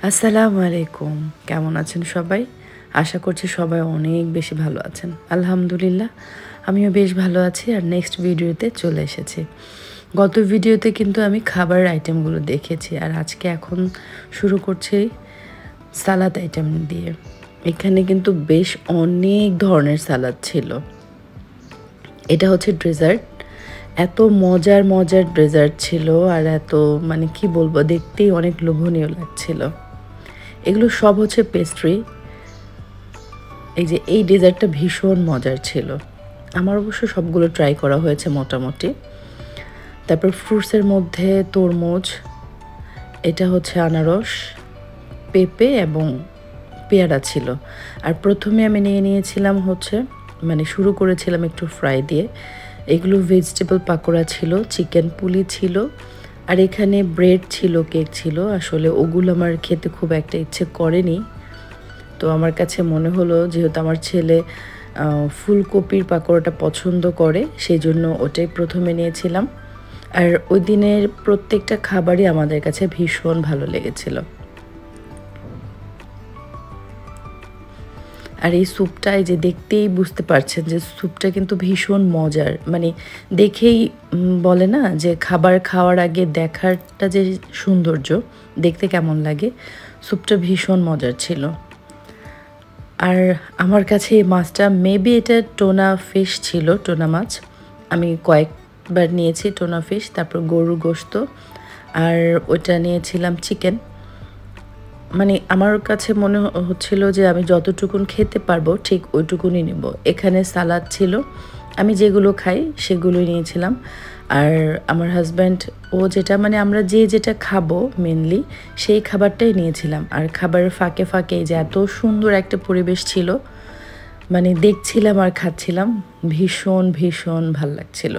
আসসালামু আলাইকুম। কেমন আছেন সবাই? আশা করছি সবাই অনেক বেশি ভালো আছেন। আলহামদুলিল্লাহ আমিও বেশ ভালো আছি আর নেক্সট ভিডিওতে চলে এসেছি। গত ভিডিওতে কিন্তু আমি খাবারের আইটেমগুলো দেখেছি আর আজকে এখন শুরু করছি সালাদ আইটেম দিয়ে। এখানে কিন্তু বেশ অনেক ধরনের সালাদ ছিল। এটা হচ্ছে ডেজার্ট। এত মজার মজার ডেজার্ট ছিল আর এত মানে কি বলবো, দেখতেই অনেক লোভনীয় লাগছিল। এগুলো সব হচ্ছে পেস্ট্রি। এই ডেজার্টটা ভীষণ মজার ছিল। আমার অবশ্য সবগুলো ট্রাই করা হয়েছে মোটামুটি। তারপর ফ্রুটসের মধ্যে তরমুজ, এটা হচ্ছে আনারস, পেঁপে এবং পেয়ারা ছিল। আর প্রথমে আমি নিয়েছিলাম হচ্ছে শুরু করেছিলাম একটু ফ্রাই দিয়ে। এগুলো ভেজিটেবল পাকোড়া ছিল, চিকেন পুলি ছিল, আর এখানে ব্রেড ছিল, কেক ছিল। আসলে ওগুলো আমার খেতে খুব একটা ইচ্ছে করেনি। তো আমার কাছে মনে হলো যেহেতু আমার ছেলে ফুলকপির পাকোড়াটা পছন্দ করে, সেই জন্য ওটাই প্রথমে নিয়েছিলাম। আর ওই দিনের প্রত্যেকটা খাবারই আমাদের কাছে ভীষণ ভালো লেগেছিল। আর এই স্যুপটা দেখতেই বুঝতে পারছেন যে স্যুপটা কিন্তু ভীষণ মজার। দেখেই বলে না যে খাবার খাওয়ার আগে দেখারটা যে সৌন্দর্য, দেখতে কেমন লাগে। স্যুপটা ভীষণ মজার ছিল। আর আমার কাছে এই মাছটা মেবি এটা টোনা ফিশ ছিল, টোনা মাছ। আমি কয়েকবার নিয়েছি টোনা ফিশ। তারপর গরুর গোশত, আর ওটা নিয়েছিলাম চিকেন। আমার কাছে মনে হচ্ছিল যে আমি যতটুকুন খেতে পারবো ঠিক ওইটুকুনই নেব। এখানে সালাদ ছিল, আমি যেগুলো খাই সেগুলোই নিয়েছিলাম। আর আমার হাজব্যান্ড যেটা আমরা যেটা খাবো মেনলি সেই খাবারটাই নিয়েছিলাম। আর খাবারের ফাঁকে ফাঁকে যে এত সুন্দর একটা পরিবেশ ছিল, দেখছিলাম আর খাচ্ছিলাম, ভীষণ ভীষণ ভাল লাগছিল।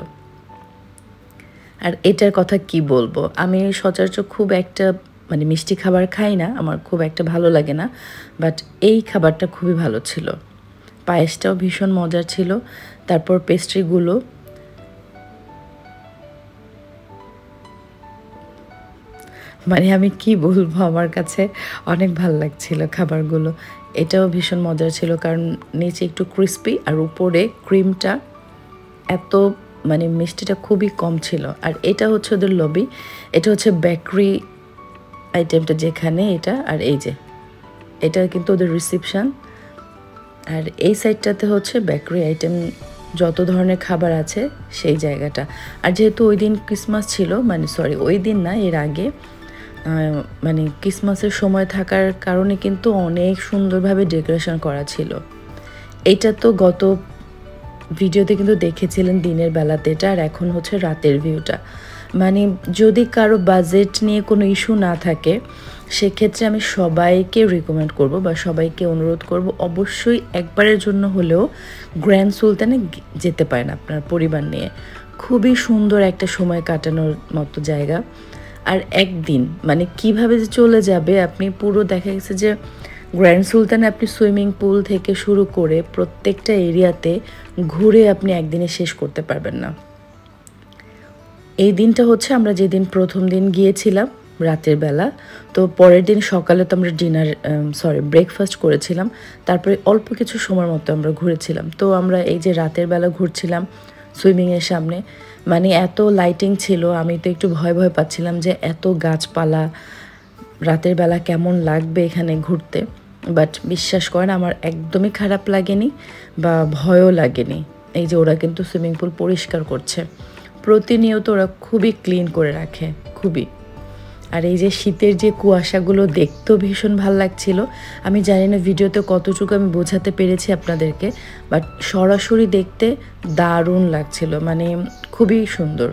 আর এটার কথা কি বলবো, আমি সচরাচর খুব একটা মিষ্টি খাবার খাই না, আমার খুব একটা ভালো লাগে না, বাট এই খাবারটা খুবই ভালো ছিল। পায়েসটাও ভীষণ মজার ছিল। তারপর পেস্ট্রিগুলো, আমি কি বলবো, আমার কাছে অনেক ভালো লাগছিল খাবারগুলো। এটাও ভীষণ মজার ছিল, কারণ নিচে একটু ক্রিস্পি আর উপরে ক্রিমটা এত মিষ্টিটা খুবই কম ছিল। আর এটা হচ্ছে ওদের লবি, এটা হচ্ছে বেকারি আইটেমটা যেখানে এটা। আর এটা কিন্তু ওদের রিসেপশন। আর এই সাইডটাতে হচ্ছে বেকারি আইটেম, যত ধরনের খাবার আছে সেই জায়গাটা। আর যেহেতু ওই দিন ক্রিসমাস ছিল, ওই দিন না, এর আগে ক্রিসমাসের সময় থাকার কারণে কিন্তু অনেক সুন্দরভাবে ডেকোরেশন করা ছিল। এইটা তো গত ভিডিওতে কিন্তু দেখেছিলেন দিনের বেলাতে এটা, আর এখন হচ্ছে রাতের ভিউটা। যদি কারো বাজেট নিয়ে কোনো ইস্যু না থাকে, সেক্ষেত্রে আমি সবাইকে রিকমেন্ড করব বা সবাইকে অনুরোধ করব অবশ্যই একবারের জন্য হলেও গ্র্যান্ড সুলতানে যেতে পারেন আপনার পরিবার নিয়ে। খুবই সুন্দর একটা সময় কাটানোর মতো জায়গা। আর একদিন কিভাবে যে চলে যাবে, আপনি পুরো দেখা গেছে যে গ্র্যান্ড সুলতানে আপনি সুইমিং পুল থেকে শুরু করে প্রত্যেকটা এরিয়াতে ঘুরে আপনি একদিনে শেষ করতে পারবেন না। এই দিনটা হচ্ছে আমরা যেদিন প্রথম দিন গিয়েছিলাম রাতের বেলা, তো পরের দিন সকালে তো আমরা ব্রেকফাস্ট করেছিলাম। তারপরে অল্প কিছু সময়ের মতো আমরা ঘুরেছিলাম। তো আমরা এই যে রাতের বেলা ঘুরছিলাম সুইমিংয়ের সামনে, এত লাইটিং ছিল, আমি তো একটু ভয় ভয় পাচ্ছিলাম যে এত গাছপালা রাতের বেলা কেমন লাগবে এখানে ঘুরতে। বাট বিশ্বাস করেন আমার একদমই খারাপ লাগেনি বা ভয়ও লাগেনি। এই যে ওরা কিন্তু সুইমিং পুল পরিষ্কার করছে প্রতিনিয়ত, ওরা খুবই ক্লিন করে রাখে, খুবই। আর এই যে শীতের যে কুয়াশাগুলো দেখতেও ভীষণ ভালো লাগছিল। আমি জানি না ভিডিওতে কতটুকু আমি বোঝাতে পেরেছি আপনাদেরকে, বাট সরাসরি দেখতে দারুণ লাগছিল, খুবই সুন্দর।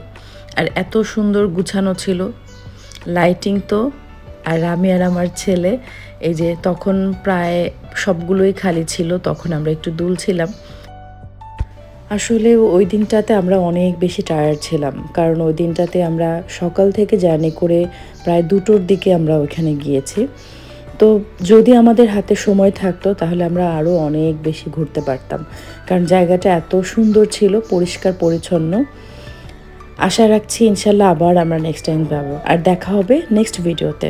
আর এত সুন্দর গুছানো ছিল লাইটিং তো। আর আমি আর আমার ছেলে তখন প্রায় সবগুলোই খালি ছিল, তখন আমরা একটু দুলছিলাম। আসলে ওই দিনটাতে আমরা অনেক বেশি টায়ার্ড ছিলাম, কারণ ওই দিনটাতে আমরা সকাল থেকে জার্নি করে প্রায় 2টোর দিকে আমরা ওইখানে গিয়েছি। তো যদি আমাদের হাতে সময় থাকতো তাহলে আমরা আরও অনেক বেশি ঘুরতে পারতাম, কারণ জায়গাটা এত সুন্দর ছিল, পরিষ্কার পরিচ্ছন্ন। আশা রাখছি ইনশাল্লাহ আবার আমরা নেক্সট টাইম যাবো। আর দেখা হবে নেক্সট ভিডিওতে।